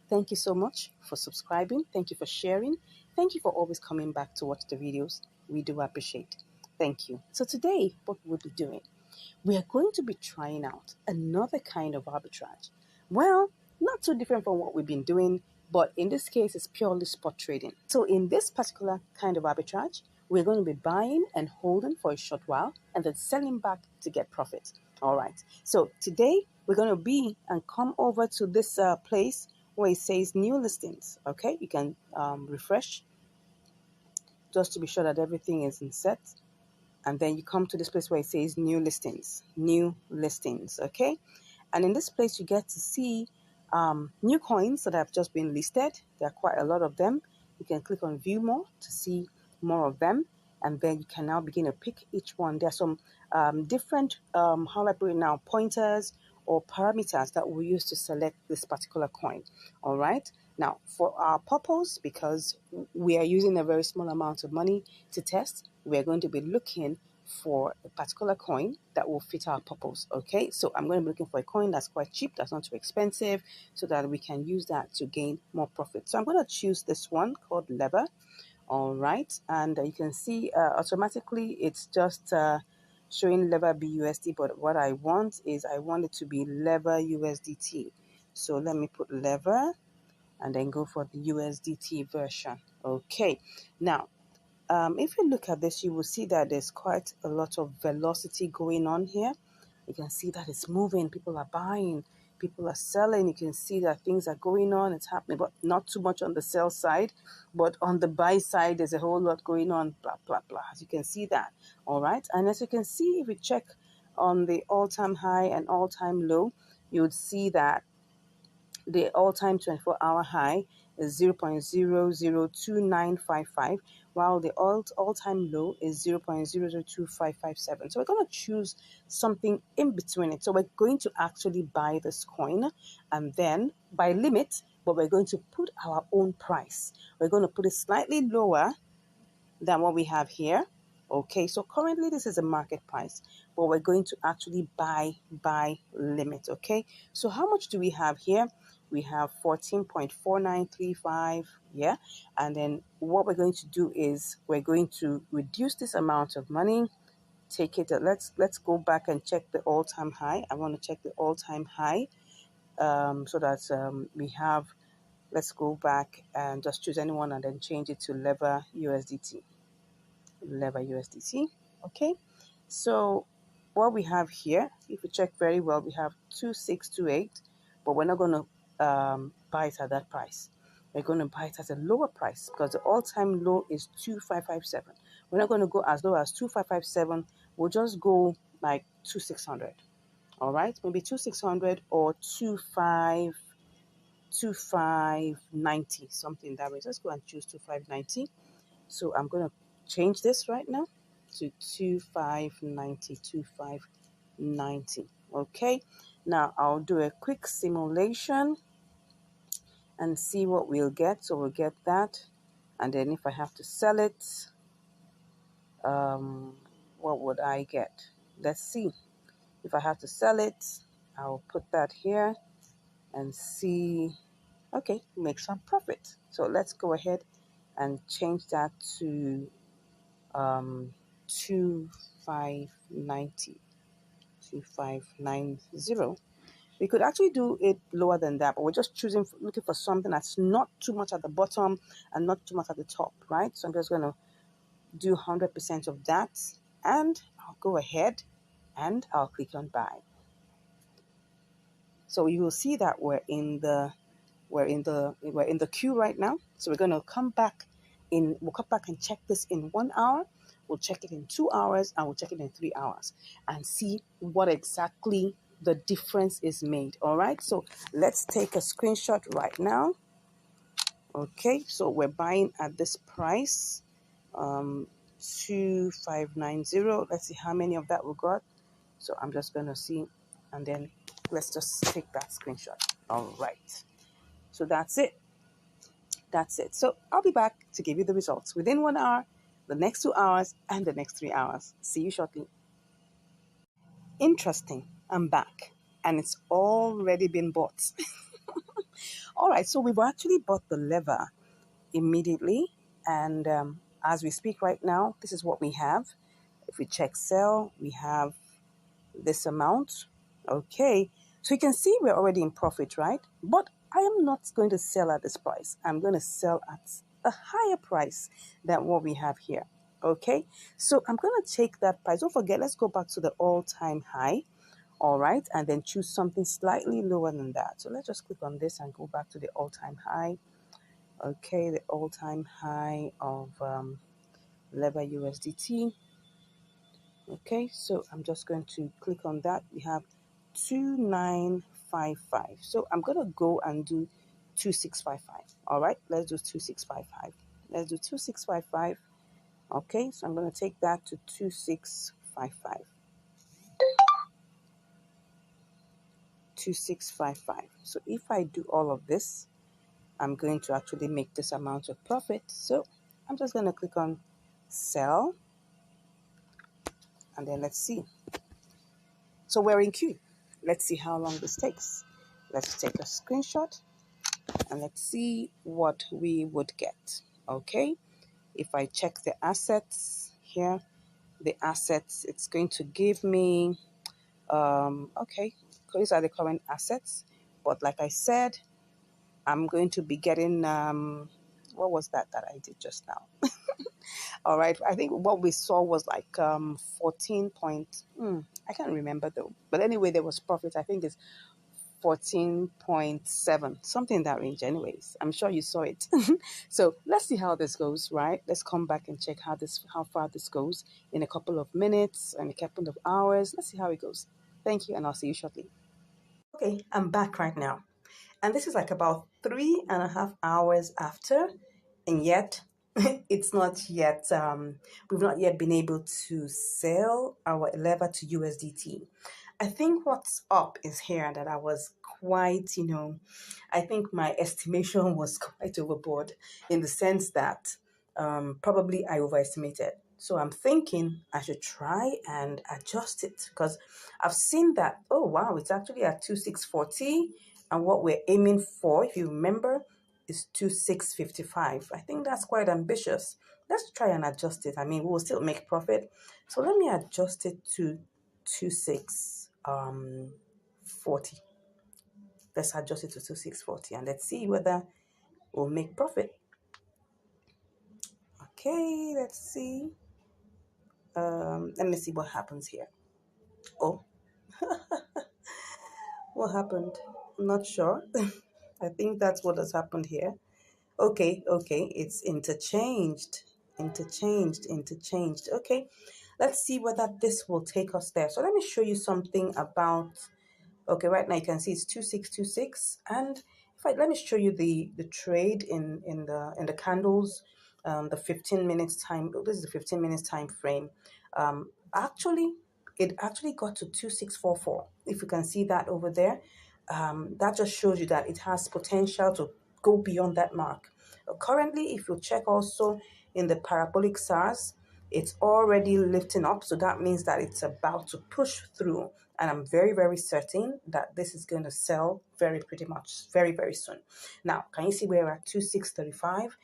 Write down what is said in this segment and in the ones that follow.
Thank you so much for subscribing. Thank you for sharing. Thank you for always coming back to watch the videos. We do appreciate. Thank you. So today, what we'll be doing, we are going to be trying out another kind of arbitrage. Well, not too different from what we've been doing, but in this case, it's purely spot trading. So in this particular kind of arbitrage, we're going to be buying and holding for a short while and then selling back to get profit. All right. So today we're going to be and come over to this place where it says new listings. Okay. You can refresh just to be sure that everything is in set. And then you come to this place where it says new listings. Okay. And in this place, you get to see new coins that have just been listed. There are quite a lot of them. You can click on view more to see more of them. And then you can now begin to pick each one. There are some different, how do I put it now, pointers or parameters that we use to select this particular coin. All right. Now, for our purpose, because we are using a very small amount of money to test, we are going to be looking for a particular coin that will fit our purpose. Okay, so I'm going to be looking for a coin that's quite cheap, that's not too expensive, so that we can use that to gain more profit. So I'm going to choose this one called lever. All right, and you can see automatically it's just showing lever BUSD, but what I want is I want it to be lever USDT. So let me put lever and then go for the USDT version. Okay, now if you look at this, you will see that there's quite a lot of velocity going on here. You can see that it's moving. People are buying. People are selling. You can see that things are going on. It's happening, but not too much on the sell side. But on the buy side, there's a whole lot going on. Blah, blah, blah. As you can see that. All right. And as you can see, if you check on the all-time high and all-time low, you would see that the all-time 24-hour high is 0.002955, while the all-time low is 0.002557. So we're going to choose something in between it. So we're going to actually buy this coin and then by limit, but we're going to put our own price. We're going to put it slightly lower than what we have here. Okay, so currently this is a market price, but we're going to actually buy by limit. Okay, so how much do we have here? We have 14.4935. Yeah, and then what we're going to do is we're going to reduce this amount of money. Take it. Let's go back and check the all-time high. I want to check the all-time high, so that we have. Let's go back and just choose anyone and then change it to lever USDT. Okay, so what we have here, if you check very well, we have 2628, but we're not going to buy it at that price. We're going to buy it at a lower price because the all-time low is 2557. We're not going to go as low as 2557. We'll just go like 2600. All right, maybe 2600 or 2590, something that way. Let's go and choose 2590. So I'm going to change this right now to 2590. Okay, now I'll do a quick simulation and see what we'll get. So we'll get that, and then if I have to sell it, what would I get? Let's see. If I have to sell it, I'll put that here and see. Okay, make some profit. So let's go ahead and change that to 2590. We could actually do it lower than that, but we're just looking for something that's not too much at the bottom and not too much at the top, right? So I'm just going to do 100% of that, and I'll go ahead and I'll click on buy. So you will see that we're in the queue right now. So we're going to come back we'll come back and check this in 1 hour. We'll check it in 2 hours, and we'll check it in 3 hours and see what exactly the difference is made. All right, so let's take a screenshot right now. Okay, so we're buying at this price, 2590. Let's see how many of that we got. So I'm just going to see, and then let's just take that screenshot. All right, so that's it. So I'll be back to give you the results within 1 hour, the next 2 hours, and the next 3 hours. See you shortly. Interesting. I'm back, and it's already been bought. All right, so we've actually bought the lever immediately. And as we speak right now, this is what we have. If we check sell, we have this amount. Okay, so you can see we're already in profit, right? But I am not going to sell at this price. I'm going to sell at a higher price than what we have here. Okay, so I'm going to take that price. Don't forget, let's go back to the all-time high. All right, and then choose something slightly lower than that. So let's just click on this and go back to the all-time high. Okay, the all-time high of lever USDT. Okay, so I'm just going to click on that. We have 2955. So I'm going to go and do 2655. All right, let's do 2655. Let's do 2655. Okay, so I'm going to take that to 2655. 2655. So if I do all of this, I'm going to actually make this amount of profit. So I'm just going to click on sell, and then let's see. So we're in queue. Let's see how long this takes. Let's take a screenshot and let's see what we would get. Okay, if I check the assets here, the assets, it's going to give me, okay, these are the current assets. But like I said, I'm going to be getting, what was that I did just now? All right, I think what we saw was like 14 point, I can't remember though. But anyway, there was profit. I think it's 14.7, something in that range anyways. I'm sure you saw it. So let's see how this goes, right? Let's come back and check how far this goes in a couple of minutes and a couple of hours. Let's see how it goes. Thank you, and I'll see you shortly. Okay, I'm back right now. And this is like about 3.5 hours after, and yet it's not yet, we've not yet been able to sell our lever to USDT. I think what's up is here that I was quite, I think my estimation was quite overboard in the sense that probably I overestimated. So I'm thinking I should try and adjust it because I've seen that, oh wow, it's actually at 2640, and what we're aiming for, if you remember, is 2655. I think that's quite ambitious. Let's try and adjust it. I mean, we will still make profit. So let me adjust it to 2640. Let's adjust it to 2640 and let's see whether we'll make profit. Okay, let's see. Let me see what happens here. Oh, what happened? I'm not sure. I think that's what has happened here. Okay, it's interchanged. Okay, let's see whether this will take us there. So let me show you something about, okay, right now you can see it's 2626, and let me show you the trade in the candles, the 15 minutes time. This is the 15 minutes time frame. Actually, it actually got to 2644. If you can see that over there, that just shows you that it has potential to go beyond that mark. Currently, if you check also in the parabolic SARS, it's already lifting up. So that means that it's about to push through. And I'm very, very certain that this is going to sell pretty much very, very soon. Now, can you see we're at 2635?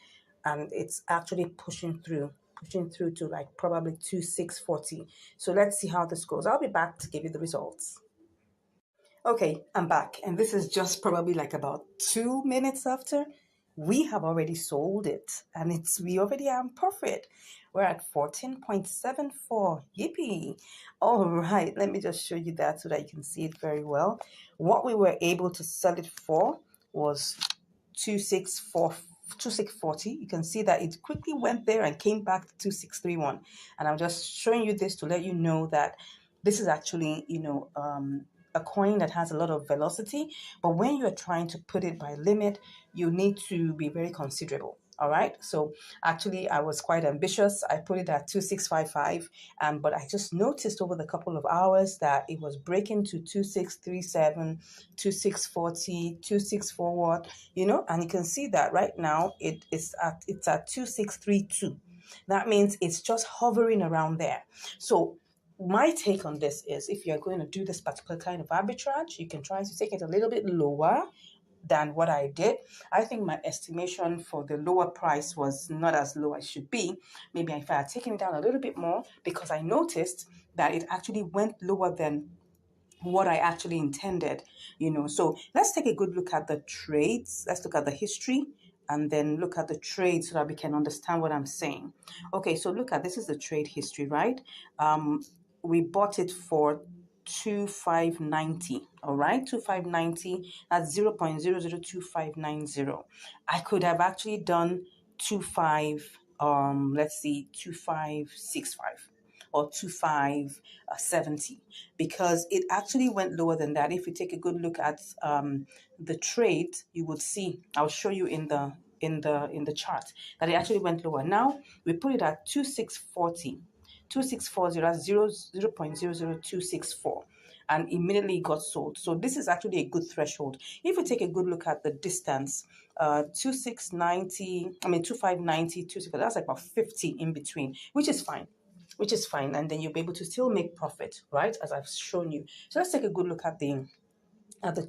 And it's actually pushing through to like probably 2640. So let's see how this goes. I'll be back to give you the results. Okay, I'm back, and this is just probably like about 2 minutes after. We have already sold it, and we already are in profit. We're at 14.74. Yippee! All right, let me just show you that so that you can see it very well. What we were able to sell it for was 2640. You can see that it quickly went there and came back to 2631. And I'm just showing you this to let you know that this is actually, a coin that has a lot of velocity, but when you're trying to put it by limit, you need to be very considerable. All right. So actually, I was quite ambitious. I put it at 2655, but I just noticed over the couple of hours that it was breaking to 2637, 2640, 264 watt. And you can see that right now it's at 2632. That means it's just hovering around there. So my take on this is if you're going to do this particular kind of arbitrage, you can try to take it a little bit lower than what I did. I think my estimation for the lower price was not as low as it should be. Maybe if I had taken it down a little bit more, because I noticed that it actually went lower than what I actually intended, So let's take a good look at the trades. Let's look at the history and then look at the trade so that we can understand what I'm saying. Okay, so look at this is the trade history, right? We bought it for 2590, all right? 2590, that's 0.002590. I could have actually done 2565 or 2570 because it actually went lower than that. If you take a good look at the trade, you would see, I'll show you in the chart, that it actually went lower. Now we put it at 2640. 2640, that's 0.00264, and immediately got sold. So this is actually a good threshold. If you take a good look at the distance, 2590, that's like about 50 in between, which is fine. And then you'll be able to still make profit, right, as I've shown you. So let's take a good look at the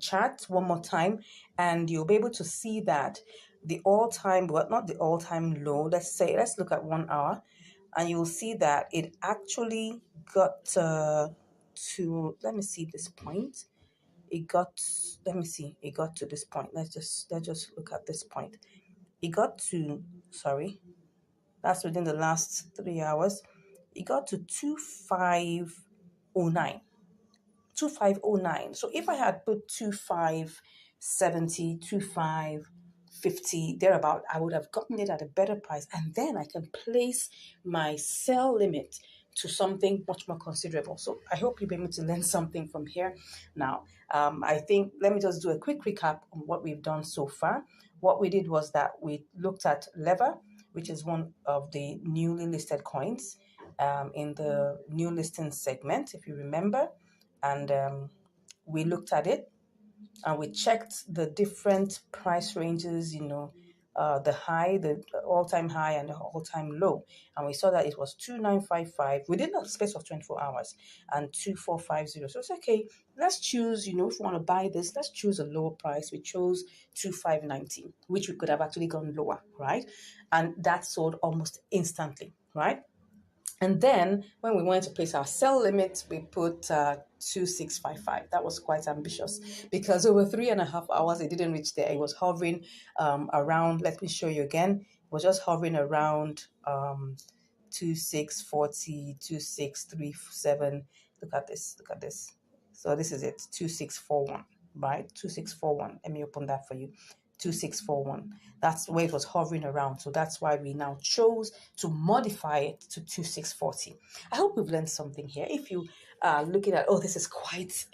chart one more time, and you'll be able to see that the all-time, well, not the all-time low, let's look at 1 hour, and you'll see that it actually got to, let me see this point. It got to this point. Let's just look at this point. It got to, sorry, that's within the last 3 hours. It got to 2509. 2509. So if I had put 2570, 2550, thereabout, I would have gotten it at a better price. And then I can place my sell limit to something much more considerable. So I hope you'll be able to learn something from here. Now, I think, let me just do a quick recap on what we've done so far. What we did was that we looked at Lever, which is one of the newly listed coins in the new listing segment, if you remember. And we looked at it and we checked the different price ranges, the high, the all-time high and the all-time low. And we saw that it was 2955 within a space of 24 hours and 2450. So it's okay. Let's choose, if we want to buy this, let's choose a lower price. We chose 2590, which we could have actually gone lower, right? And that sold almost instantly, right? And then when we wanted to place our sell limit, we put 2655. That was quite ambitious because over 3.5 hours, it didn't reach there. It was hovering around, let me show you again. It was just hovering around 2640, 2637. Look at this. So this is it, 2641, right? 2641. Let me open that for you. 2641. That's where it was hovering around. So that's why we now chose to modify it to 2640. I hope we've learned something here. If you are looking at, this is quite,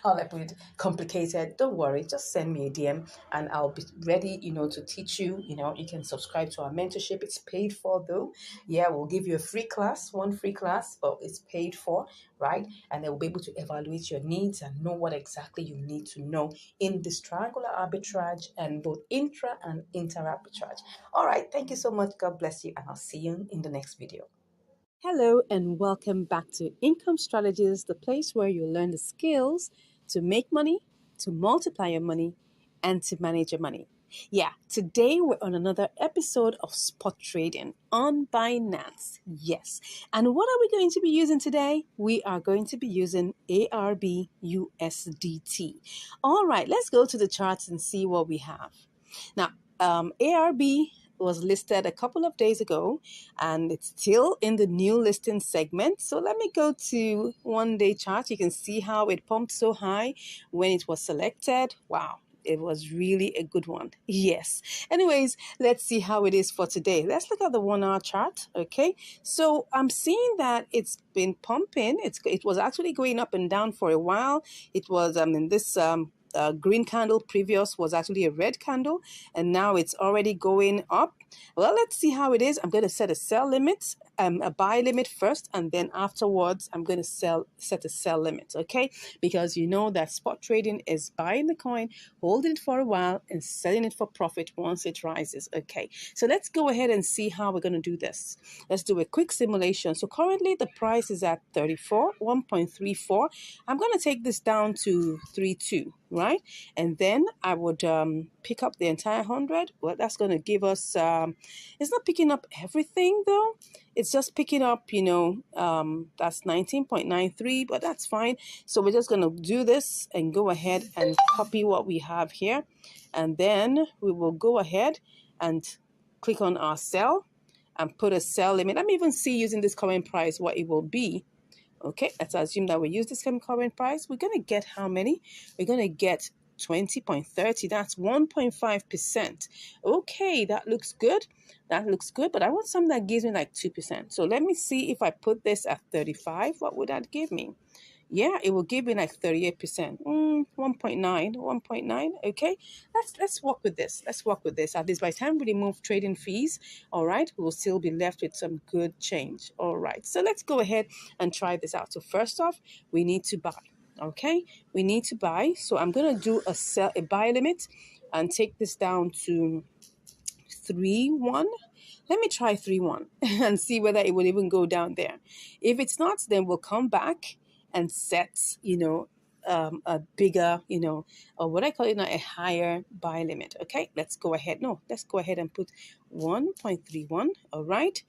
how I put it, complicated, don't worry. Just send me a DM and I'll be ready, to teach you. You can subscribe to our mentorship. It's paid for though. Yeah, we'll give you one free class, but it's paid for, right? And they'll be able to evaluate your needs and know what exactly you need to know in this triangular arbitrage and both intra and inter arbitrage. All right, thank you so much. God bless you, and I'll see you in the next video. Hello, and welcome back to Income Strategies, the place where you learn the skills to make money, to multiply your money, and to manage your money. Yeah, today we're on another episode of spot trading on Binance. Yes. And what are we going to be using today? We are going to be using ARB USDT. All right, let's go to the charts and see what we have. Now, ARB was listed a couple of days ago and it's still in the new listing segment. So let me go to 1-day chart. You can see how it pumped so high when it was selected. Wow. It was really a good one. Yes. Anyways, let's see how it is for today. Let's look at the 1-hour chart. Okay. So I'm seeing that it's been pumping. It was actually going up and down for a while. It was in this green candle. Previous was actually a red candle, and now it's already going up. Well, let's see how it is. I'm going to set a sell limit, a buy limit first, and then afterwards I'm going to set a sell limit, okay? Because you know that spot trading is buying the coin, holding it for a while, and selling it for profit once it rises, okay? So let's go ahead and see how we're going to do this. Let's do a quick simulation. So currently the price is at 1.34. I'm going to take this down to 32. right? And then I would pick up the entire 100. Well, that's going to give us, it's not picking up everything though. It's just picking up, that's 19.93, but that's fine. So we're just going to do this and go ahead and copy what we have here. And then we will go ahead and click on our cell and put a sell limit. Let me even see using this current price what it will be. Okay, let's assume that we use this current price. We're going to get how many? We're going to get 20.30. That's 1.5%. Okay, that looks good. That looks good, but I want something that gives me like 2%. So let me see if I put this at 35, what would that give me? Yeah, it will give me like 38%. 1.9. Okay, let's work with this. Let's work with this. At least by the time we remove trading fees, all right, we will still be left with some good change. All right, so let's go ahead and try this out. So first off, we need to buy. Okay, we need to buy. So I'm gonna do a buy limit and take this down to 3.1. Let me try 3.1 and see whether it will even go down there. If it's not, then we'll come back and set, a bigger, or what I call it now, a higher buy limit. Okay, let's go ahead. No, let's go ahead and put 1.31. All right.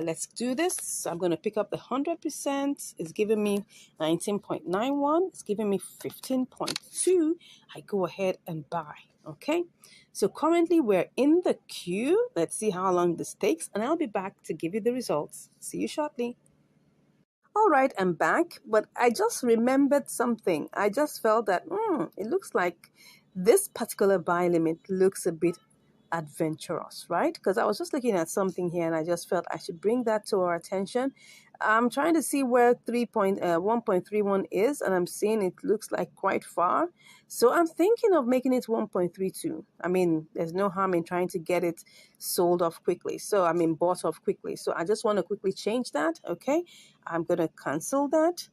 Let's do this. So I'm going to pick up the 100%. It's giving me 19.91. It's giving me 15.2. I go ahead and buy. Okay. So currently we're in the queue. Let's see how long this takes, and I'll be back to give you the results. See you shortly. All right, I'm back, but I just remembered something. I just felt that it looks like this particular buy limit looks a bit adventurous, right? Because I was just looking at something here and I just felt I should bring that to our attention. I'm trying to see where 1.31 is, and I'm seeing it looks like quite far. So I'm thinking of making it 1.32. I mean, there's no harm in trying to get it sold off quickly. So I mean, bought off quickly. So I just want to quickly change that. Okay, I'm going to cancel that.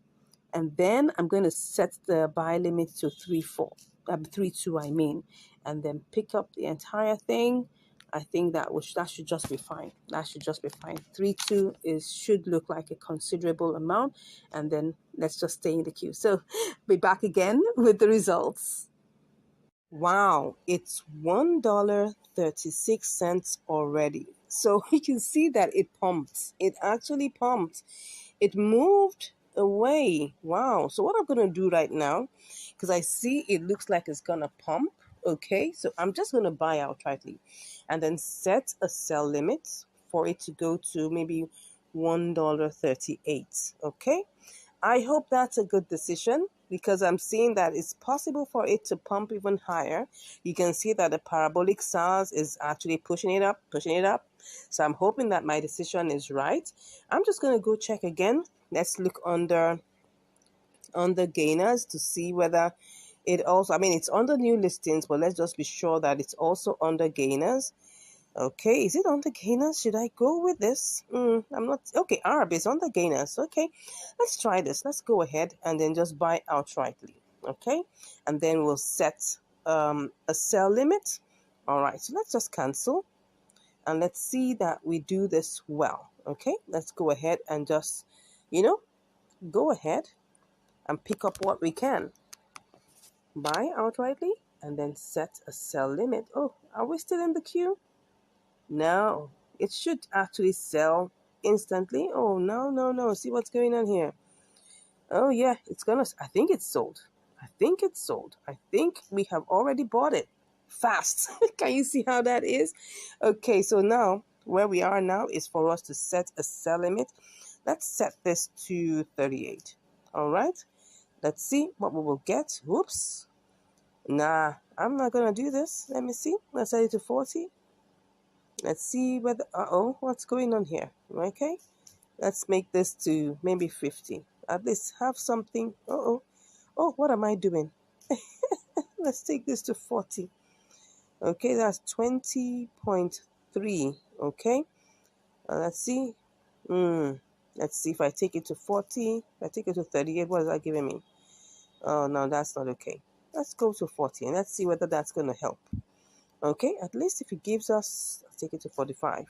And then I'm going to set the buy limit to 3.2, I mean, and then pick up the entire thing. I think that should just be fine. That should just be fine. 3.2 should look like a considerable amount, and then let's just stay in the queue. So be back again with the results. Wow, it's $1.36 already. So you can see that it pumped. It actually pumped. It moved away. Wow. So what I'm going to do right now, because I see it looks like it's going to pump. Okay. So I'm just going to buy outrightly and then set a sell limit for it to go to maybe $1.38. Okay. I hope that's a good decision, because I'm seeing that it's possible for it to pump even higher. You can see that the parabolic SARS is actually pushing it up. So I'm hoping that my decision is right. I'm just going to go check again. Let's look under gainers to see whether it also, I mean, it's under new listings, but let's just be sure that it's also under gainers. Okay, is it on the gainers? Should I go with this? I'm not. Okay, Arb is on the gainers. Okay, let's try this. Let's go ahead and then just buy outrightly. Okay, and then we'll set a sell limit. All right, so let's just cancel, and let's see that we do this well. Okay, let's go ahead and just, go ahead and pick up what we can. Buy outrightly and then set a sell limit. Oh, are we still in the queue? No, it should actually sell instantly. Oh, no. See what's going on here. Oh, yeah, I think it's sold. I think we have already bought it. Fast. Can you see how that is? Okay, so now, where we are now is for us to set a sell limit. Let's set this to 38. All right. Let's see what we will get. Whoops. Nah, I'm not going to do this. Let me see. Let's set it to 40. Let's see whether, what's going on here? Okay, let's make this to maybe 50. At least have something. Oh, what am I doing? Let's take this to 40. Okay, that's 20.3. Okay, let's see. Let's see if I take it to 40. If I take it to 38, what is that giving me? Oh, no, that's not okay. Let's go to 40 and let's see whether that's going to help. Okay, at least if it gives us, let's take it to 45.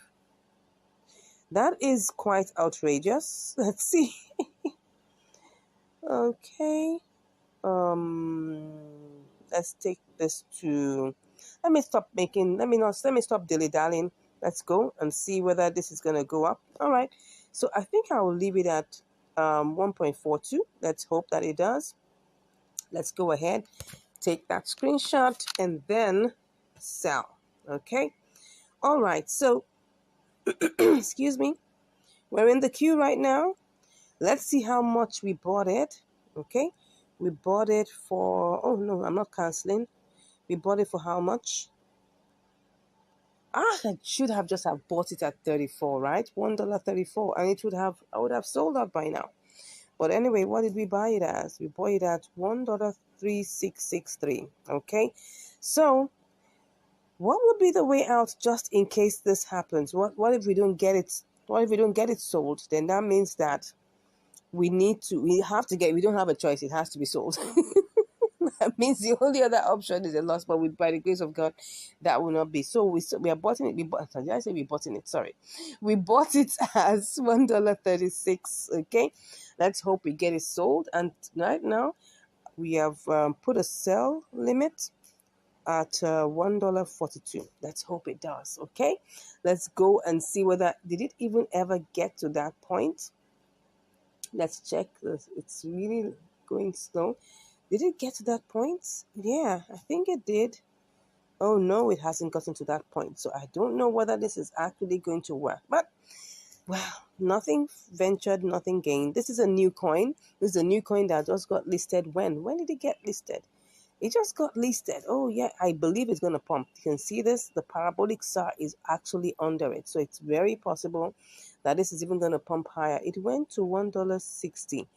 That is quite outrageous. Let's see. Okay. Let's take this to, let me stop making, let me stop dilly-dallying. Let's go and see whether this is going to go up. All right. So I think I will leave it at 1.42. Let's hope that it does. Let's go ahead, take that screenshot, and then sell. Okay. All right. So, excuse me. We're in the queue right now. Let's see how much we bought it. Okay. We bought it for, oh no, I'm not canceling. We bought it for how much? I should have just have bought it at 34, right? $1.34, and it would have, I would have sold out by now. But anyway, what did we buy it as? We bought it at $1.3663. Okay. So what would be the way out just in case this happens? What if we don't get it? What if we don't get it sold? Then that means that we have to get, we don't have a choice. It has to be sold. That means the only other option is a loss, but by the grace of God, that will not be. So we are bought it. Did I say we bought it? Sorry, we bought it as $1.36. Okay, let's hope we get it sold. And right now, we have put a sell limit at $1.42. Let's hope it does. Okay, let's go and see whether did it even ever get to that point. Let's check. It's really going slow. Did it get to that point? Yeah, I think it did. Oh no, it hasn't gotten to that point. So I don't know whether this is actually going to work. But, well, nothing ventured, nothing gained. This is a new coin. This is a new coin that just got listed when? When did it get listed? It just got listed. Oh yeah, I believe it's going to pump. You can see this. The parabolic SAR is actually under it. So it's very possible that this is even going to pump higher. It went to $1.60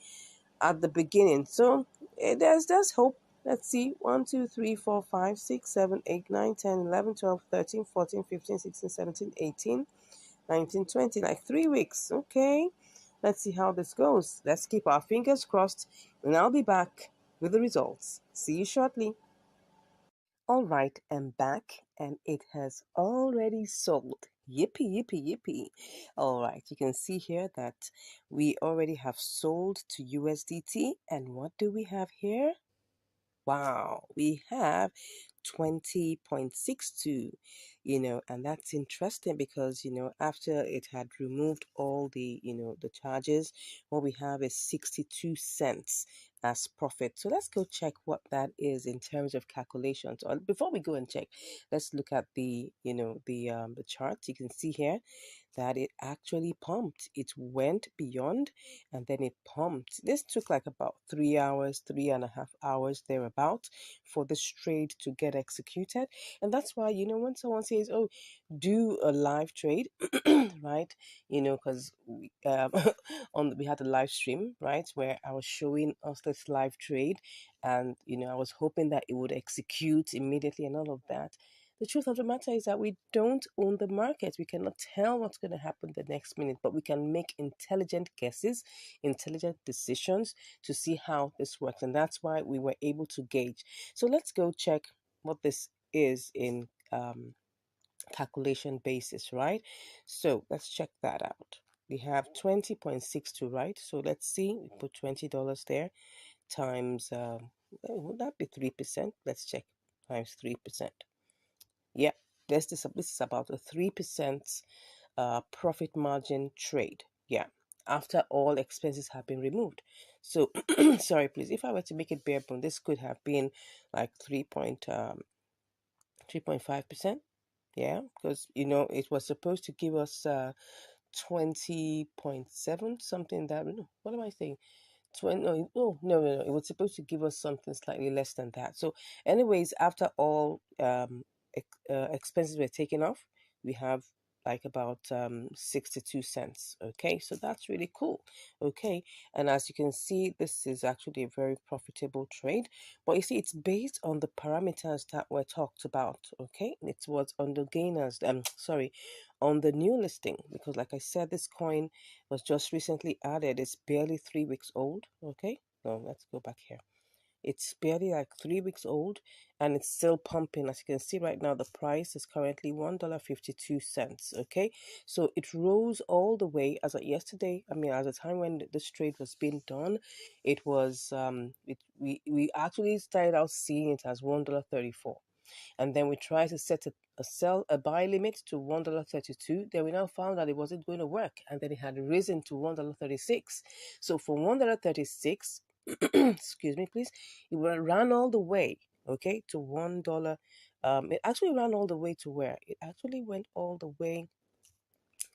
at the beginning. So there's hope. Let's see. 1, 2, 3, 4, 5, 6, 7, 8, 9, 10, 11, 12, 13, 14, 15, 16, 17, 18, 19, 20. Like 3 weeks. Okay. Let's see how this goes. Let's keep our fingers crossed. And I'll be back with the results. See you shortly. All right, I'm back and it has already sold. Yippee, yippee, yippee. All right, you can see here that we already have sold to USDT. And what do we have here? Wow, we have 20.62, and that's interesting because, after it had removed all the, the charges, what we have is 62 cents as profit. So let's go check what that is in terms of calculations. Or before we go and check, let's look at the, the chart. You can see here that it actually pumped. It went beyond and then it pumped. This took like about 3 hours, 3.5 hours thereabout for this trade to get executed. And that's why, when someone says, oh, do a live trade, right? Because we had a live stream, right, where I was showing us this live trade, and I was hoping that it would execute immediately and all of that. The truth of the matter is that we don't own the market. We cannot tell what's going to happen the next minute, but we can make intelligent guesses, intelligent decisions to see how this works. And that's why we were able to gauge. So let's go check what this is in calculation basis, right? So let's check that out. We have 20.62, right? So let's see, we put $20 there times, would that be 3%? Let's check, times 3%. Yeah, this is about a 3% profit margin trade. Yeah, after all expenses have been removed. So, sorry, please. If I were to make it bare bone, this could have been like 3.5%. Yeah, because it was supposed to give us 20.7 something. That, no, what am I saying? 20, no, no. It was supposed to give us something slightly less than that. So, anyways, after all expenses were taken off, we have like about 62 cents. Okay, so that's really cool. Okay, and as you can see, this is actually a very profitable trade. But you see, it's based on the parameters that were talked about. Okay, it was on the gainers. Sorry, on the new listing, because like I said, this coin was just recently added. It's barely 3 weeks old. Okay, so let's go back here. It's barely like 3 weeks old, and it's still pumping. As you can see right now, the price is currently $1.52. Okay, so it rose all the way as of yesterday. I mean, at the time when this trade was being done, it was we actually started out seeing it as $1.34, and then we tried to set a buy limit to $1.32. Then we now found that it wasn't going to work, and then it had risen to $1.36. So from $1.36, excuse me, please, it ran all the way, okay, to $1. It actually ran all the way to where? It actually went all the way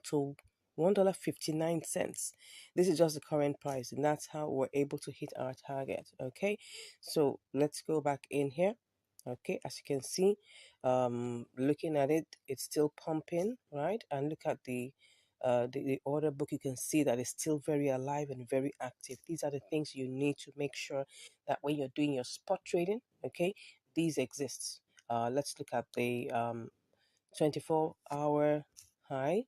to $1.59. This is just the current price, and that's how we're able to hit our target. Okay, so let's go back in here. Okay, as you can see, looking at it, it's still pumping, right? And look at the order book. You can see that it's still very alive and very active. These are the things you need to make sure that when you're doing your spot trading, okay, these exist. Let's look at the 24-hour high.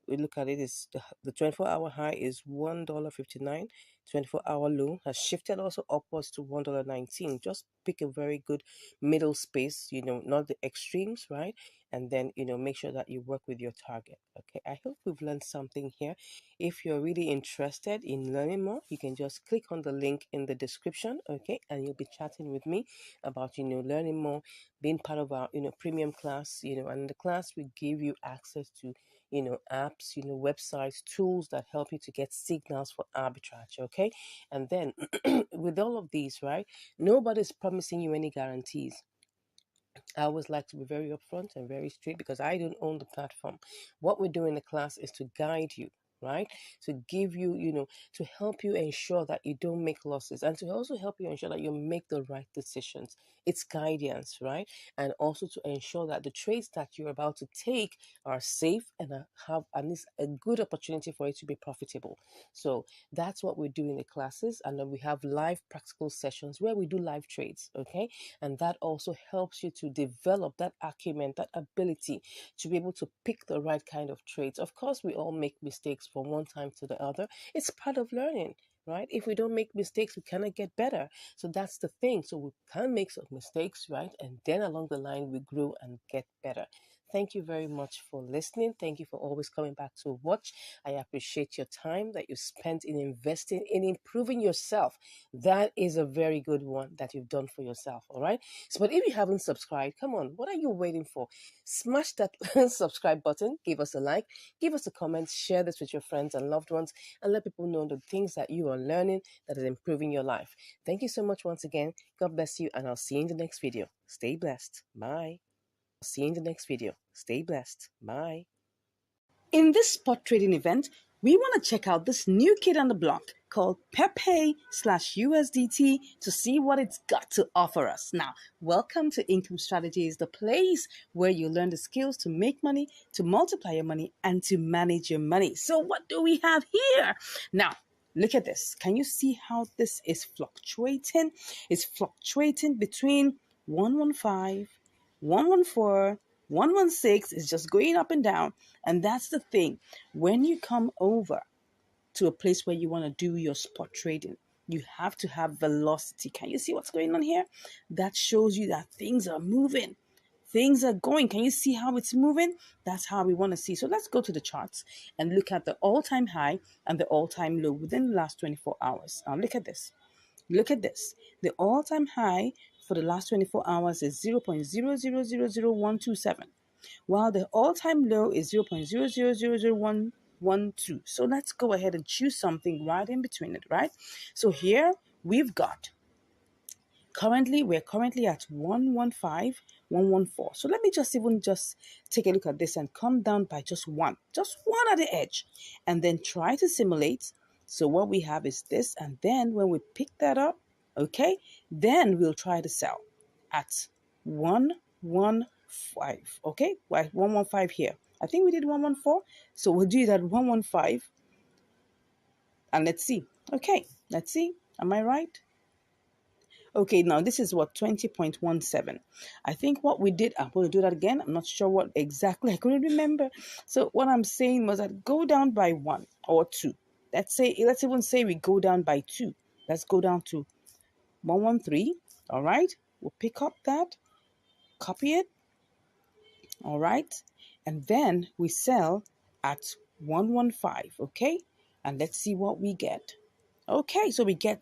We look at it, is the 24-hour high is $1.59. 24-hour low has shifted also upwards to $1.19. Just pick a very good middle space, not the extremes, right? And then, make sure that you work with your target. Okay, I hope we've learned something here. If you're really interested in learning more, you can just click on the link in the description, okay? And you'll be chatting with me about, learning more, being part of our, premium class, and the class will give you access to apps, websites, tools that help you to get signals for arbitrage. Okay. And then with all of these, right, nobody's promising you any guarantees. I always like to be very upfront and very straight because I don't own the platform. What we do in the class is to guide you, right? To give you, to help you ensure that you don't make losses, and to also help you ensure that you make the right decisions. It's guidance, right? And also to ensure that the trades that you're about to take are safe and have at least a good opportunity for it to be profitable. So that's what we do in the classes. And then we have live practical sessions where we do live trades, okay? And that also helps you to develop that acumen, that ability to be able to pick the right kind of trades. Of course, we all make mistakes from one time to the other. It's part of learning, right? If we don't make mistakes, we cannot get better. So that's the thing. So we can make some mistakes, right? And then along the line, we grow and get better. Thank you very much for listening. Thank you for always coming back to watch. I appreciate your time that you spent in investing in improving yourself. That is a very good one that you've done for yourself. All right. So, but if you haven't subscribed, come on, what are you waiting for? Smash that subscribe button, give us a like, give us a comment, share this with your friends and loved ones, and let people know the things that you are learning that is improving your life. Thank you so much once again. God bless you, and I'll see you in the next video. Stay blessed. Bye. See you in the next video. Stay blessed. Bye. In this spot trading event, we want to check out this new kid on the block called Pepe/USDT to see what it's got to offer us. Now, welcome to Income Strategies, the place where you learn the skills to make money, to multiply your money, and to manage your money. So what do we have here? Now, look at this. Can you see how this is fluctuating? It's fluctuating between 115, 114, 116 is just going up and down. And that's the thing. When you come over to a place where you want to do your spot trading, you have to have velocity. Can you see what's going on here? That shows you that things are moving. Things are going. Can you see how it's moving? That's how we want to see. So let's go to the charts and look at the all-time high and the all-time low within the last 24 hours. Now look at this. Look at this. The all-time high for the last 24 hours is 0.0000127, while the all-time low is 0.0000112. So let's go ahead and choose something right in between it, right? So here we've got we're currently at 115, 114. So let me just take a look at this and come down by just one at the edge, and then try to simulate. So what we have is this, and then when we pick that up, okay, then we'll try to sell at 115. Okay, right, 115 here. I think we did 114, so we'll do that 115, and let's see. Okay, let's see. Am I right? Okay, now this is what 20.17. I think what we did, I'm going to do that again. I'm not sure what exactly, I couldn't remember. So what I'm saying was that go down by 1 or 2. Let's even say we go down by 2. Let's go down to 113. All right. We'll pick up that, copy it. All right. And then we sell at 115. Okay. And let's see what we get. Okay, so we get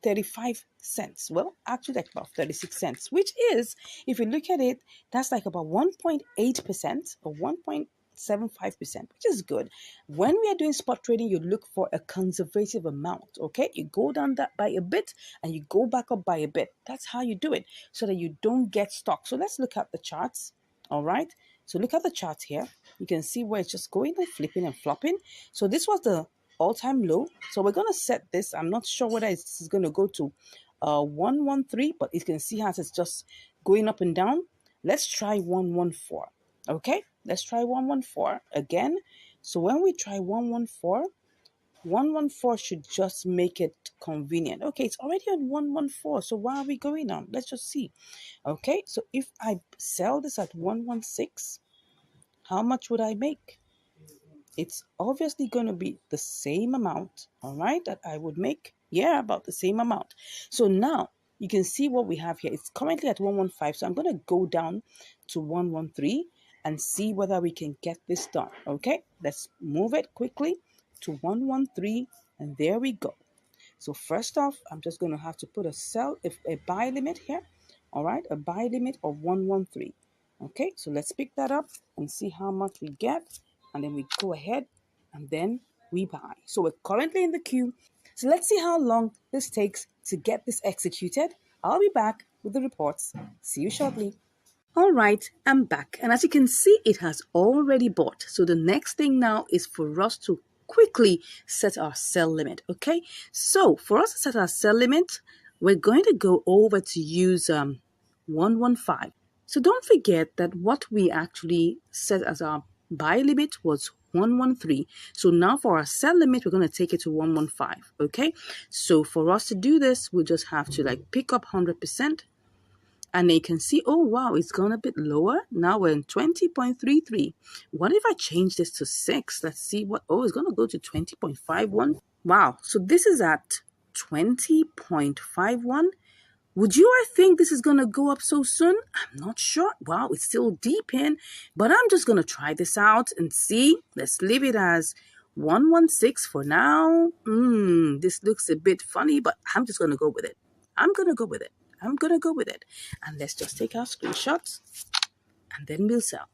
35 cents. Well, actually, like about 36 cents, which is, if you look at it, that's like about 1.8% or 1.75%, which is good. When we are doing spot trading, you look for a conservative amount. Okay, you go down that by a bit and you go back up by a bit. That's how you do it so that you don't get stuck. So let's look at the charts. All right, so look at the charts here. You can see where it's just going and flipping and flopping. So this was the all-time low. So we're going to set this. I'm not sure whether this is going to go to 113, but you can see how it's just going up and down. Let's try 114. Okay, let's try 114 again. So when we try 114, 114 should just make it convenient. Okay, it's already on 114. So why are we going on? Let's just see. Okay, so if I sell this at 116, how much would I make? It's obviously going to be the same amount, all right, that I would make. Yeah, about the same amount. So now you can see what we have here. It's currently at 115. So I'm going to go down to 113 and see whether we can get this done. Okay, let's move it quickly to 113. And there we go. So first off, I'm just going to have to put a buy limit here. All right, a buy limit of 113. Okay, so let's pick that up and see how much we get. And then we go ahead and then we buy. So we're currently in the queue. So let's see how long this takes to get this executed. I'll be back with the reports. See you shortly. All right, I'm back. And as you can see, it has already bought. So the next thing now is for us to quickly set our sell limit. Okay, so for us to set our sell limit, we're going to go over to use 115. So don't forget that what we actually set as our buy limit was 113. So now for our sell limit, we're going to take it to 115. Okay, so for us to do this, we just have to like pick up 100%. And you can see, oh, wow, it's gone a bit lower. Now we're in 20.33. What if I change this to 6? Let's see what, oh, it's going to go to 20.51. Wow, so this is at 20.51. Would you think this is going to go up so soon? I'm not sure. Wow, it's still deep in, but I'm just going to try this out and see. Let's leave it as 116 for now. This looks a bit funny, but I'm just going to go with it. I'm going to go with it. And let's just take our screenshots and then we'll sell.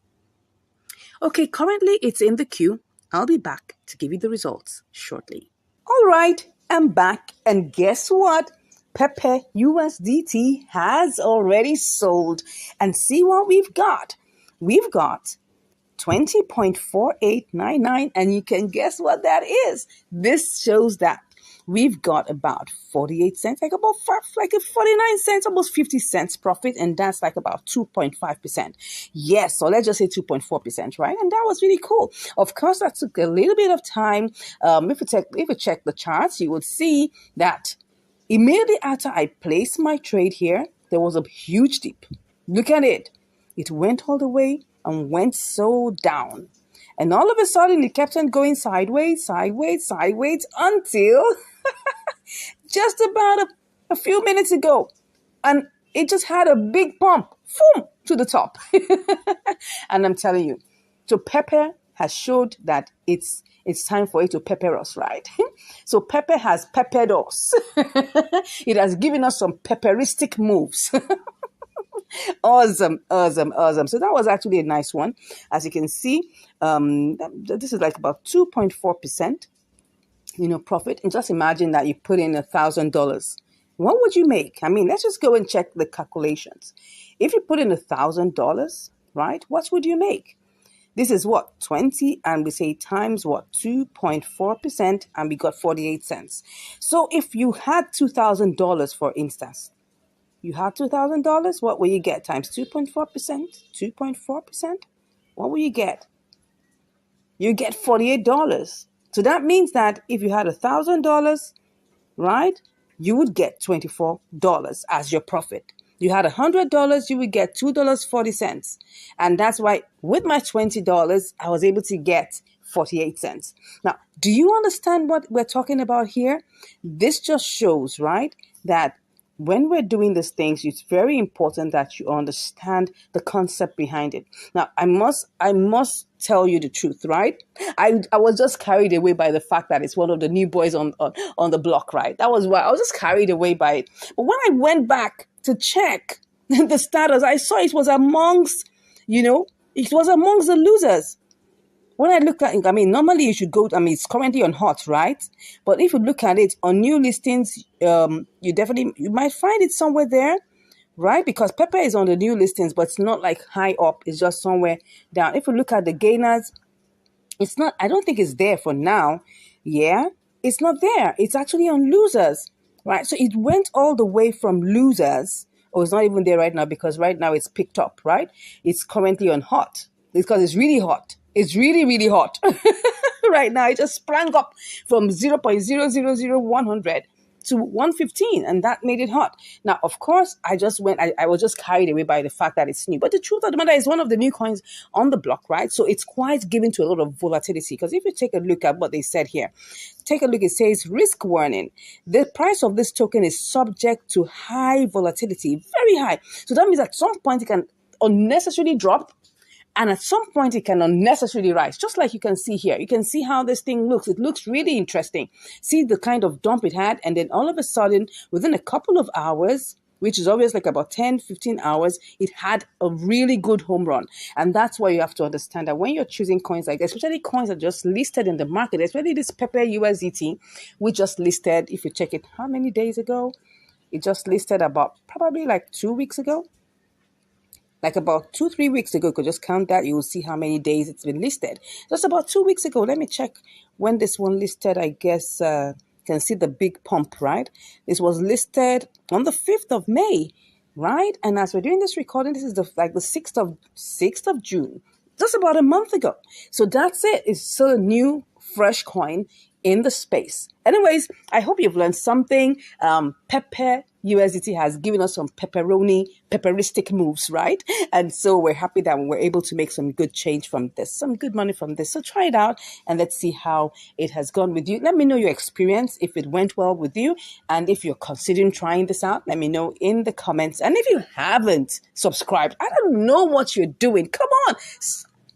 Okay, currently it's in the queue. I'll be back to give you the results shortly. All right, I'm back. And guess what? Pepe USDT has already sold. And see what we've got. We've got 20.4899. And you can guess what that is. This shows that we've got about 48 cents, like 49 cents, almost 50 cents profit. And that's like about 2.5%. Yes, so let's just say 2.4%, right? And that was really cool. Of course, that took a little bit of time. If you check the charts, you would see that immediately after I placed my trade here, there was a huge dip. Look at it. It went all the way and went so down. And all of a sudden, it kept on going sideways until just about a few minutes ago. And it just had a big pump, boom, to the top. And I'm telling you, so Pepe has showed that it's time for it to pepper us, right? So Pepe has peppered us. It has given us some pepperistic moves. Awesome. So that was actually a nice one. As you can see, this is like about 2.4%, profit. And just imagine that you put in $1,000. What would you make? I mean, let's just go and check the calculations. If you put in $1,000, right, what would you make? This is what, 20, and we say times what, 2.4%, and we got 48 cents. So if you had $2,000, for instance, you had $2,000, what will you get? Times 2.4%? What will you get? You get $48. So that means that if you had $1,000, right, you would get $24 as your profit. You had $100, you would get $2.40. And that's why with my $20, I was able to get 48 cents. Now, do you understand what we're talking about here? This just shows, right, that when we're doing these things, it's very important that you understand the concept behind it. Now, I must tell you the truth, right? I was just carried away by the fact that it's one of the new boys on the block, right? That was why I was just carried away by it. But when I went back to check the status, I saw it was amongst, it was amongst the losers. When I look at it, I mean, normally you should go, I mean, it's currently on hot, right? But if you look at it on new listings, you might find it somewhere there, right? Because pepper is on the new listings, but it's not like high up. It's just somewhere down. If you look at the gainers, it's not, I don't think it's there for now. Yeah, it's not there. It's actually on losers, right? So it went all the way from losers. Oh, it's not even there right now because right now it's picked up, right? It's currently on hot. It's because it's really hot. It's really, really hot right now. It just sprang up from 0.000100 to 115, and that made it hot. Now, of course, I was just carried away by the fact that it's new. But the truth of the matter is one of the new coins on the block, right? So it's quite given to a lot of volatility. Because if you take a look at what they said here, take a look, it says risk warning. The price of this token is subject to high volatility, very high. So that means at some point it can unnecessarily drop, and at some point, it can unnecessarily rise, just like you can see here. You can see how this thing looks. It looks really interesting. See the kind of dump it had, and then all of a sudden, within a couple of hours, which is always like about 10, 15 hours, it had a really good home run. And that's why you have to understand that when you're choosing coins like this, especially coins that are just listed in the market, especially this Pepper USDT, we just listed, if you check it, how many days ago? It just listed about probably like 2 weeks ago. Like about 2-3 weeks ago, you could just count that. You will see how many days it's been listed. Just about 2 weeks ago. Let me check when this one listed. I guess you can see the big pump, right? This was listed on the 5th of May, right? And as we're doing this recording, this is the 6th of June, just about a month ago. So that's it. It's still a new, fresh coin in the space. Anyways, I hope you've learned something. Pepper USDT has given us some pepperistic moves, right? And so we're happy that we're able to make some good change from this, some good money from this. So try it out and let's see how it has gone with you. Let me know your experience, if it went well with you. And if you're considering trying this out, let me know in the comments. And if you haven't subscribed, I don't know what you're doing. Come on,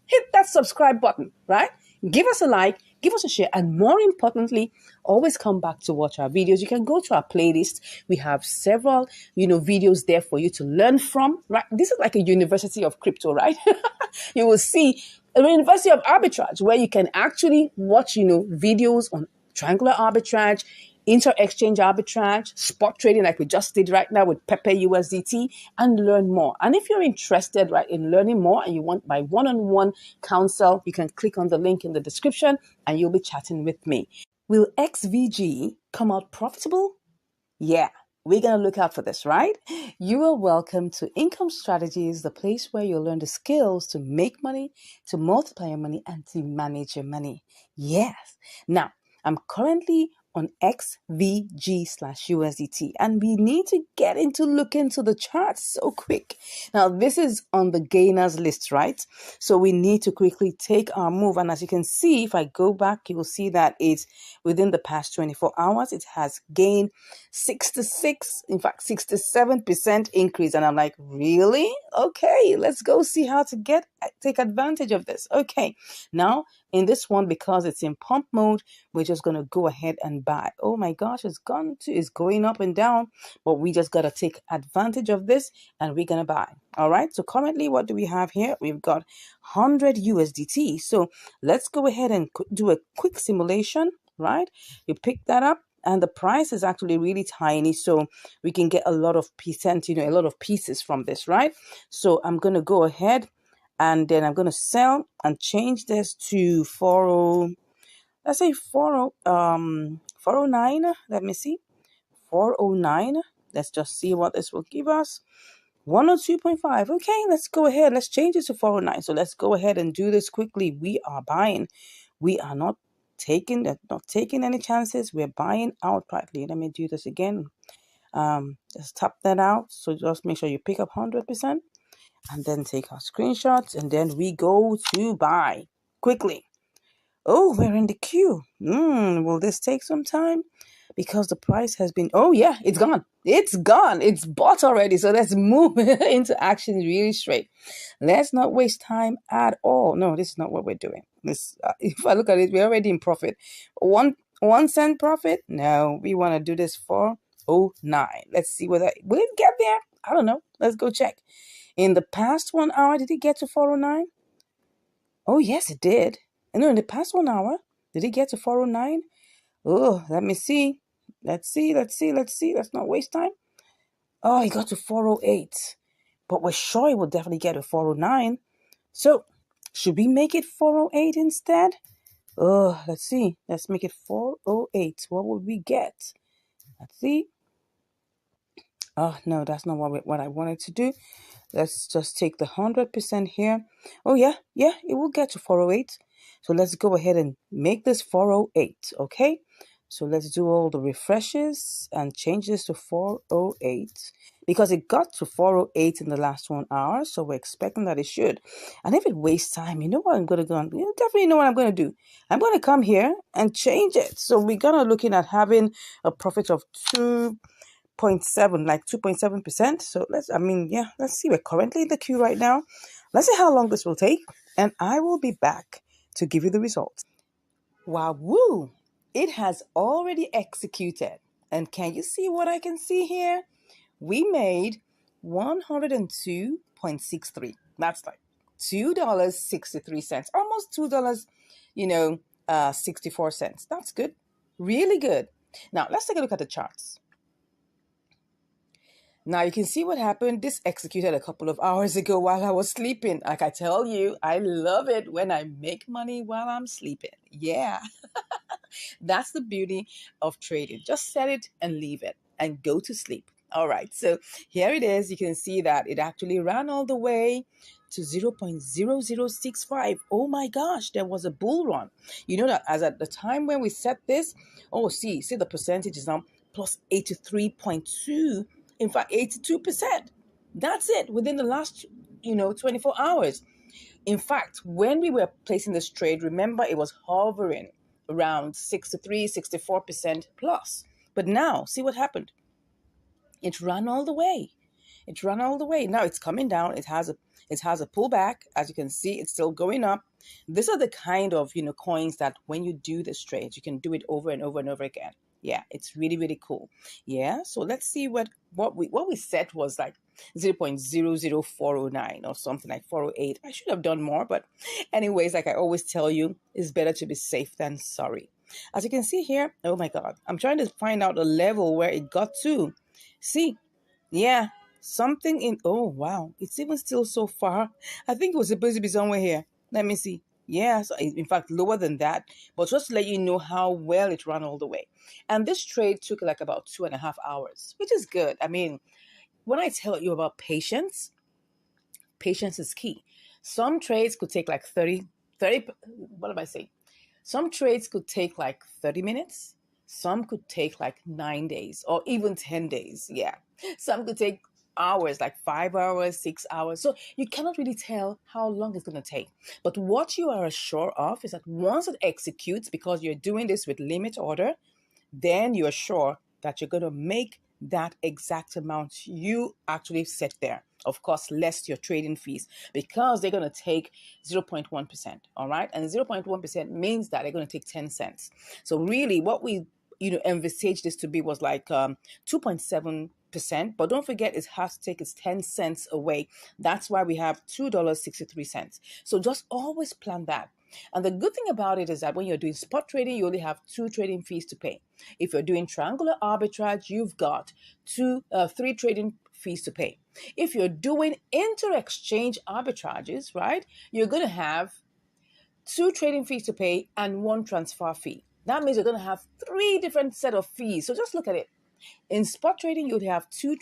hit that subscribe button, right? Give us a like, give us a share, and more importantly, always come back to watch our videos. You can go to our playlist. We have several, videos there for you to learn from, right? This is like a university of crypto, right? You will see a university of arbitrage where you can actually watch, videos on triangular arbitrage, inter-exchange arbitrage, spot trading like we just did right now with Pepper USDT, and learn more. And if you're interested, right, in learning more and you want my one-on-one counsel, you can click on the link in the description and you'll be chatting with me. Will XVG come out profitable? Yeah, we're going to look out for this, right? You are welcome to Income Strategies, the place where you'll learn the skills to make money, to multiply your money, and to manage your money. Yes. Now, I'm currently on XVG/USDT, and we need to get into look into the charts so quick. Now, this is on the gainers list, right? So we need to quickly take our move. And as you can see, if I go back, you will see that it's within the past 24 hours, it has gained 67% increase. And I'm like, really? Okay, let's go see how to take advantage of this. Okay, now in this one, because it's in pump mode, we're just going to go ahead and buy. Oh my gosh, it's going up and down, but we just got to take advantage of this and we're going to buy. All right, so currently what do we have here? We've got 100 USDT. So let's go ahead and do a quick simulation, right? You pick that up. And the price is actually really tiny, so we can get a lot of a lot of pieces from this, right? So I'm going to go ahead and then I'm going to sell and change this to 40, let's say 409. Let me see, 409. Let's just see what this will give us. 102.5. Okay, let's go ahead. Let's change it to 409. So let's go ahead and do this quickly. We are buying. We are not taking any chances. We're buying outrightly. Let me do this again. Just tap that out. So just make sure you pick up 100% and then take our screenshots, and then we go to buy quickly. Oh, we're in the queue. Will this take some time? because the price has been, oh yeah, it's gone. It's gone. It's bought already. So let's move into action really straight. Let's not waste time at all. No, this is not what we're doing. This, if I look at it, we're already in profit. One cent profit? No, we want to do this for 09. Let's see whether will it get there. I don't know. Let's go check. In the past 1 hour, did it get to 409? Oh yes, it did. No, in the past 1 hour, did it get to 409? Oh, let me see. Let's see. Let's not waste time. Oh, it got to 408. But we're sure it will definitely get to 409. So, should we make it 408 instead? Oh, let's see. Let's make it 408. What will we get? Let's see. Oh, no, that's not what I wanted to do. Let's just take the 100% here. Oh, yeah, it will get to 408. So let's go ahead and make this 408, okay? So let's do all the refreshes and change this to 408 because it got to 408 in the last 1 hour. So we're expecting that it should. And if it wastes time, you know what I'm going to go on? You definitely know what I'm going to do. I'm going to come here and change it. So we're going to looking at having a profit of 2.7, like 2.7%. So let's see. We're currently in the queue right now. Let's see how long this will take. And I will be back to give you the results. Wow, woo! It has already executed. And can you see what I can see here? We made 102.63. That's like $2.63. Almost $2, 64 cents. That's good. Really good. Now, let's take a look at the charts. Now you can see what happened. This executed a couple of hours ago while I was sleeping. Like I tell you, I love it when I make money while I'm sleeping. Yeah. That's the beauty of trading. Just set it and leave it and go to sleep. All right. So here it is. You can see that it actually ran all the way to 0.0065. Oh my gosh, there was a bull run. You know that as at the time when we set this, see the percentage is now plus 83.2. In fact, 82%. That's it within the last, 24 hours. In fact, when we were placing this trade, remember it was hovering around 63, 64% plus. But now, see what happened? It ran all the way. It ran all the way. Now it's coming down. It has a pullback. As you can see, it's still going up. These are the kind of, coins that when you do this trade, you can do it over and over and over again. Yeah, it's really, really cool. Yeah, so let's see what we set was like 0.00409 or something like 408. I should have done more, but anyways, like I always tell you, it's better to be safe than sorry. As you can see here, oh my God, I'm trying to find out the level where it got to. See, yeah, something in, oh wow, it's even still so far. I think it was supposed to be somewhere here. Let me see. Yeah, so in fact, lower than that. But just to let you know how well it ran all the way. And this trade took like about 2.5 hours, which is good. I mean, when I tell you about patience is key. Some trades could take like 30, what am I saying? Some trades could take like 30 minutes. Some could take like 9 days or even 10 days. Yeah. Some could take hours, like 5 hours, 6 hours. So you cannot really tell how long it's going to take. But what you are sure of is that once it executes, because you're doing this with limit order, then you're sure that you're going to make that exact amount you actually set there. Of course, less your trading fees because they're going to take 0.1%. All right. And 0.1% means that they're going to take 10 cents. So really what we, envisaged this to be was like 2.7%. But don't forget, it has to take its 10 cents away. That's why we have $2.63. So just always plan that. And the good thing about it is that when you're doing spot trading, you only have 2 trading fees to pay. If you're doing triangular arbitrage, you've got 3 trading fees to pay. If you're doing inter-exchange arbitrages, right, you're going to have 2 trading fees to pay and 1 transfer fee. That means you're going to have 3 different set of fees. So just look at it. In spot trading, you'd have 2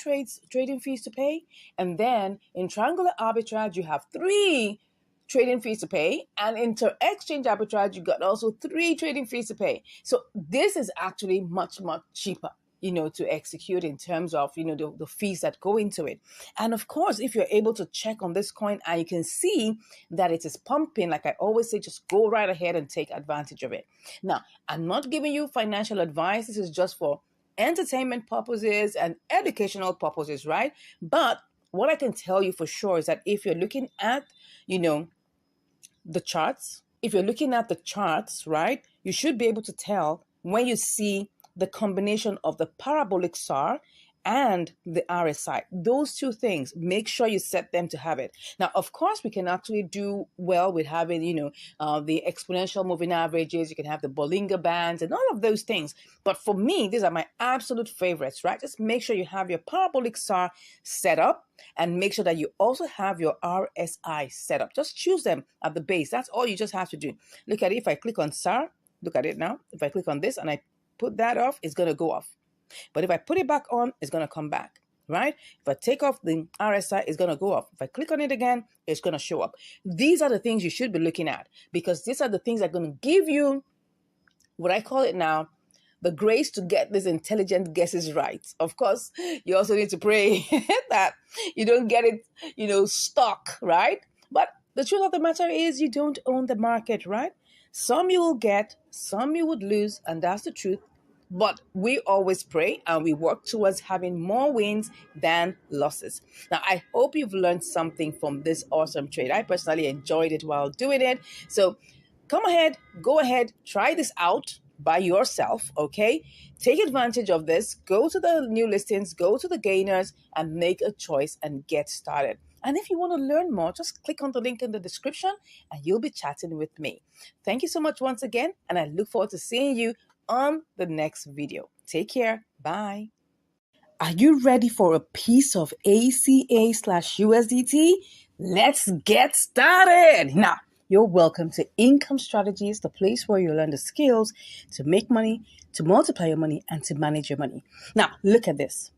trading fees to pay. And then in triangular arbitrage, you have 3 trading fees to pay. And inter-exchange arbitrage, you got also 3 trading fees to pay. So this is actually much, much cheaper. to execute in terms of, the fees that go into it. And of course, if you're able to check on this coin and you can see that it is pumping, like I always say, just go right ahead and take advantage of it. Now, I'm not giving you financial advice. This is just for entertainment purposes and educational purposes, right? But what I can tell you for sure is that if you're looking at, the charts, if you're looking at the charts, right, you should be able to tell when you see the combination of the parabolic SAR and the RSI. Those two things, make sure you set them to have it. Now, of course, we can actually do well with having, the exponential moving averages. You can have the Bollinger Bands and all of those things. But for me, these are my absolute favorites, right? Just make sure you have your parabolic SAR set up and make sure that you also have your RSI set up. Just choose them at the base. That's all you just have to do. Look at it. If I click on SAR, look at it now. If I click on this and I put that off, it's going to go off. But if I put it back on, it's going to come back, right? If I take off the RSI, it's going to go off. If I click on it again, it's going to show up. These are the things you should be looking at, because these are the things that are going to give you what I call it now, the grace to get these intelligent guesses right. Of course, you also need to pray that you don't get it, stuck, right? But the truth of the matter is you don't own the market, right? Some you will get, some you would lose, and that's the truth. But we always pray and we work towards having more wins than losses. Now, I hope you've learned something from this awesome trade. I personally enjoyed it while doing it. So go ahead, try this out by yourself, okay? Take advantage of this. Go to the new listings, go to the gainers, and make a choice and get started. And if you want to learn more, just click on the link in the description and you'll be chatting with me. Thank you so much once again, and I look forward to seeing you on the next video. Take care. Bye. Are you ready for a piece of ACA/USDT? Let's get started. Now, you're welcome to Income Strategies, the place where you learn the skills to make money, to multiply your money, and to manage your money. Now, look at this.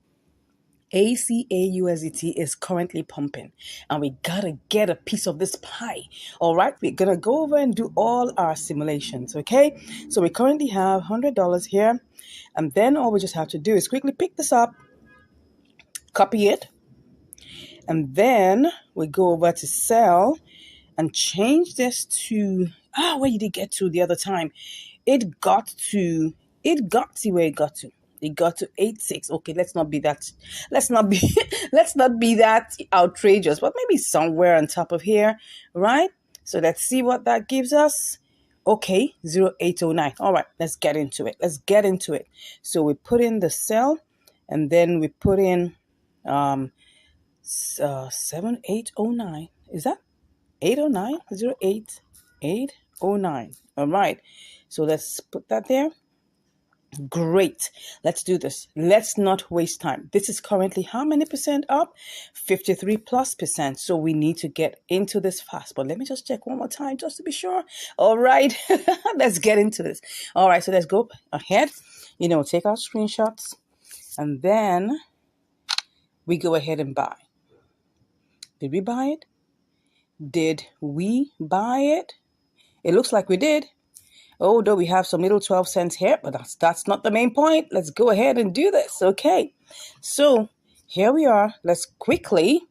ACA/USDT is currently pumping, and we gotta get a piece of this pie. All right, we're gonna go over and do all our simulations, okay? So we currently have $100 here, and then all we just have to do is quickly pick this up, copy it, and then we go over to sell and change this to, where did it get to the other time? It got to where it got to. It got to 86. Okay, let's not be that outrageous, but maybe somewhere on top of here, right? So let's see what that gives us. Okay, 0809. All right, let's get into it. So we put in the cell, and then we put in 7809. Is that 809? 08809. All right, so let's put that there. Great. Let's do this. Let's not waste time. This is currently how many percent up? 53+%. So we need to get into this fast. But let me just check one more time just to be sure. All right. Let's get into this. All right. So let's go ahead. Take our screenshots. And then we go ahead and buy. Did we buy it? It looks like we did. Although we have some little 12 cents here, but that's not the main point. Let's go ahead and do this. Okay. So here we are. Let's quickly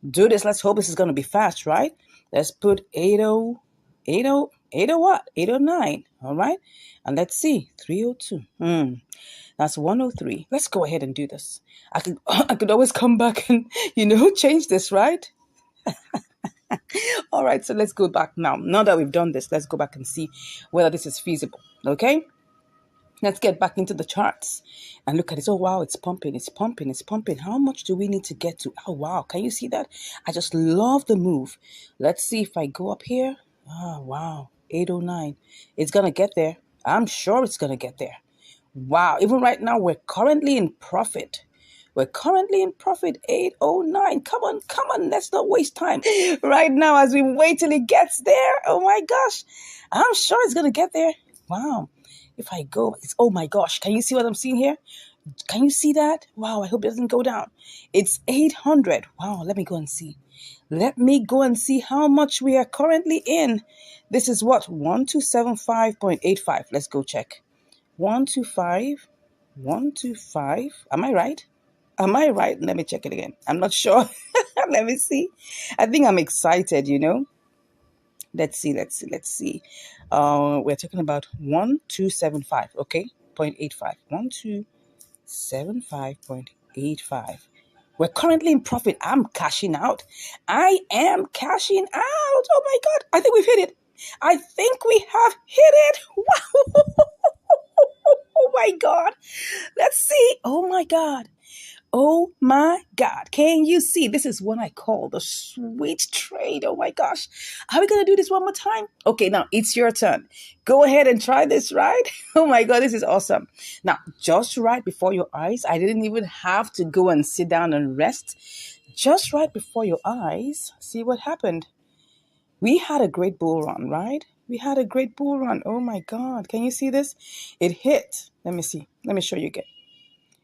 do this. Let's hope this is going to be fast, right? Let's put 80 what? 809. All right. And let's see. 302. That's 103. Let's go ahead and do this. I could always come back and, change this, right? All right, so let's go back now. Now that we've done this, let's go back and see whether this is feasible, okay? Let's get back into the charts and look at it. Oh, wow, it's pumping. How much do we need to get to? Oh, wow, can you see that? I just love the move. Let's see if I go up here. Oh, wow, 809. It's going to get there. I'm sure it's going to get there. Wow, even right now, we're currently in profit. 809. Come on. Let's not waste time right now as we wait till it gets there. Oh my gosh. I'm sure it's going to get there. Wow. If I go, oh my gosh. Can you see what I'm seeing here? Can you see that? Wow. I hope it doesn't go down. It's 800. Wow. Let me go and see how much we are currently in. This is what? 1275.85. Let's go check. 125. 125. Am I right? Am I right? Let me check it again. I'm not sure. Let me see. I think I'm excited, you know. Let's see. We're talking about 1275, okay? 0.85. 1275.85. We're currently in profit. I'm cashing out. I am cashing out. Oh my God. I think we've hit it. I think we have hit it. Wow. Oh my God. Let's see. Oh my God. Oh my God. Can you see? This is what I call the sweet trade. Oh my gosh. Are we going to do this one more time? Okay, now it's your turn. Go ahead and try this, right? Oh my God, this is awesome. Now, just right before your eyes, I didn't even have to go and sit down and rest. Just right before your eyes, see what happened. We had a great bull run, right? We had a great bull run. Oh my God. Can you see this? It hit. Let me see. Let me show you again.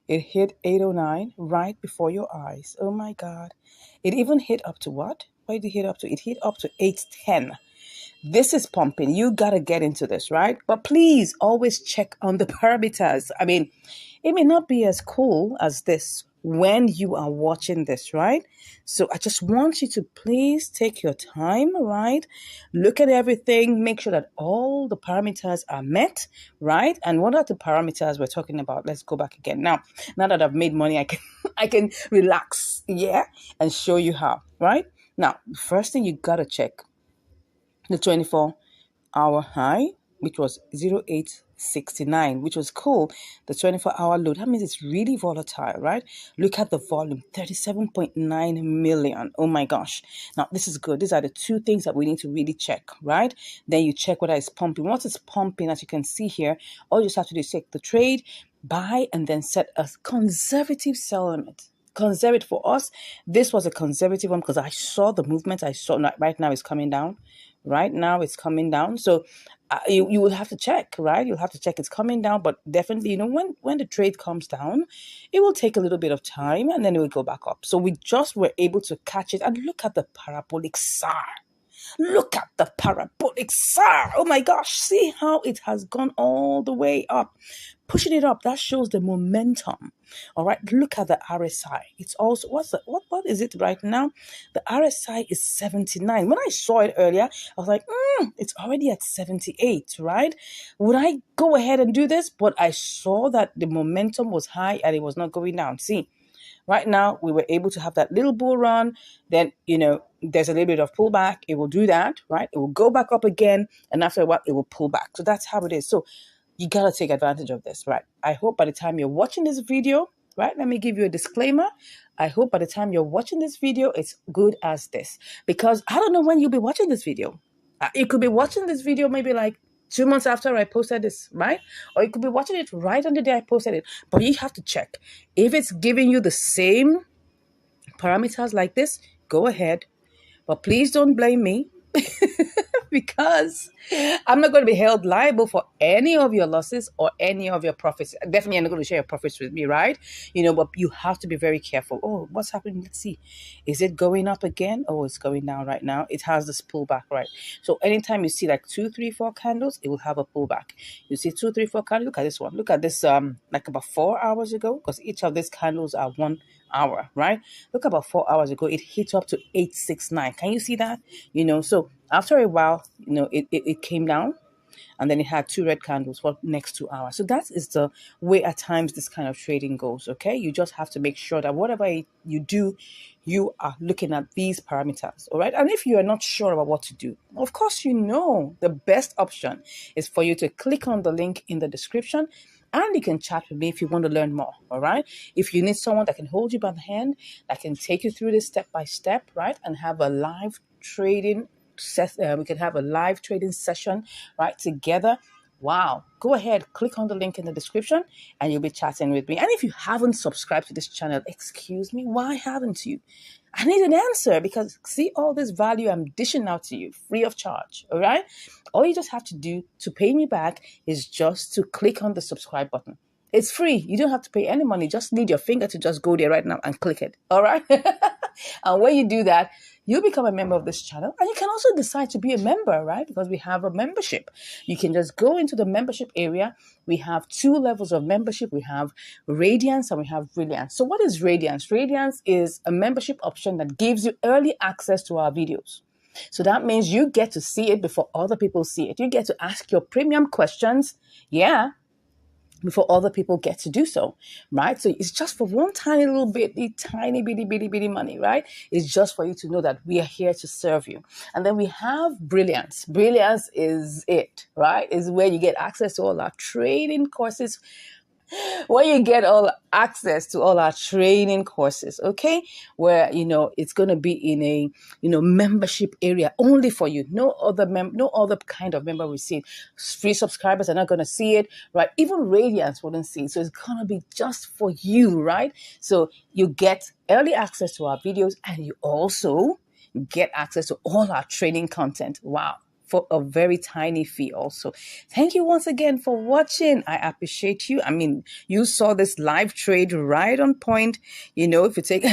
It hit 809 right before your eyes. Oh my God. It even hit up to what? What did it hit up to? It hit up to 810. This is pumping. You got to get into this, right? But please always check on the parameters. I mean, it may not be as cool as this when you are watching this, right? So I just want you to please take your time, right? Look at everything, make sure that all the parameters are met, right? And what are the parameters we're talking about? Let's go back again. Now that I've made money, I can I can relax, yeah, and show you how, right? Now, first thing you gotta check the 24-hour high, which was 0869, which was cool. The 24-hour low, that means it's really volatile, right? Look at the volume, 37.9 million. Oh my gosh. Now, this is good. These are the two things that we need to really check, right? Then you check whether it's pumping. Once it's pumping, as you can see here, all you just have to do is take the trade, buy, and then set a conservative sell limit. Conservative for us, this was a conservative one because I saw the movement. I saw right now it's coming down. Right now it's coming down. So you will have to check, right? You'll have to check it's coming down, but definitely, you know, when the trade comes down, it will take a little bit of time and then it will go back up. So we just were able to catch it. And look at the parabolic SAR. Look at the parabolic SAR. Oh my gosh. See how it has gone all the way up. Pushing it up, that shows the momentum. All right. Look at the RSI. It's also, what is it right now? The RSI is 79. When I saw it earlier, I was like, it's already at 78, right? Would I go ahead and do this? But I saw that the momentum was high and it was not going down. See, right now, we were able to have that little bull run. Then, you know, there's a little bit of pullback. It will do that, right? It will go back up again. And after a while, it will pull back. So that's how it is. So you got to take advantage of this, right? I hope by the time you're watching this video, right? Let me give you a disclaimer. I hope by the time you're watching this video, it's good as this. Because I don't know when you'll be watching this video. You could be watching this video maybe like 2 months after I posted this, right? Or you could be watching it right on the day I posted it. But you have to check. If it's giving you the same parameters like this, go ahead. But please don't blame me. Because I'm not going to be held liable for any of your losses or any of your profits. Definitely, I'm not going to share your profits with me, right? You know, but you have to be very careful. Oh, what's happening? Let's see. Is it going up again? Oh, it's going down right now. It has this pullback, right? So anytime you see like 2, 3, 4 candles, it will have a pullback. You see 2, 3, 4 candles. Look at this one. Look at this. Like about 4 hours ago, because each of these candles are 1 hour, right? Look, about 4 hours ago, it hit up to 869. Can you see that? You know, so after a while, you know, it came down and then it had 2 red candles for next 2 hours. So that is the way at times this kind of trading goes, okay? You just have to make sure that whatever you do, you are looking at these parameters, all right? And if you are not sure about what to do, of course, you know, the best option is for you to click on the link in the description and you can chat with me if you want to learn more, all right? If you need someone that can hold you by the hand, that can take you through this step by step, right? And have a live trading we can have a live trading session right together. Wow, go ahead, click on the link in the description and you'll be chatting with me. And if you haven't subscribed to this channel, excuse me, why haven't you? I need an answer, because see all this value I'm dishing out to you free of charge, all right? All you just have to do to pay me back is just to click on the subscribe button. It's free. You don't have to pay any money. Just need your finger to just go there right now and click it. All right. And when you do that, you become a member of this channel, and you can also decide to be a member, right? Because we have a membership. You can just go into the membership area. We have 2 levels of membership. We have Radiance and we have Brilliance. So what is Radiance? Radiance is a membership option that gives you early access to our videos. So that means you get to see it before other people see it. You get to ask your premium questions. Yeah, before other people get to do so, right? So it's just for one tiny little bit, the tiny bitty money, right? It's just for you to know that we are here to serve you. And then we have Brilliance. Brilliance is it, right? Is where you get access to all our training courses, where you get all access to all our training courses, okay? Where, it's going to be in a, membership area only for you. No other kind of member will see it. Free subscribers are not going to see it, right? Even Radiance wouldn't see it. So it's going to be just for you, right? So you get early access to our videos, and you also get access to all our training content. Wow. For a very tiny fee also. Thank you once again for watching. I appreciate you. I mean, you saw this live trade right on point. If you take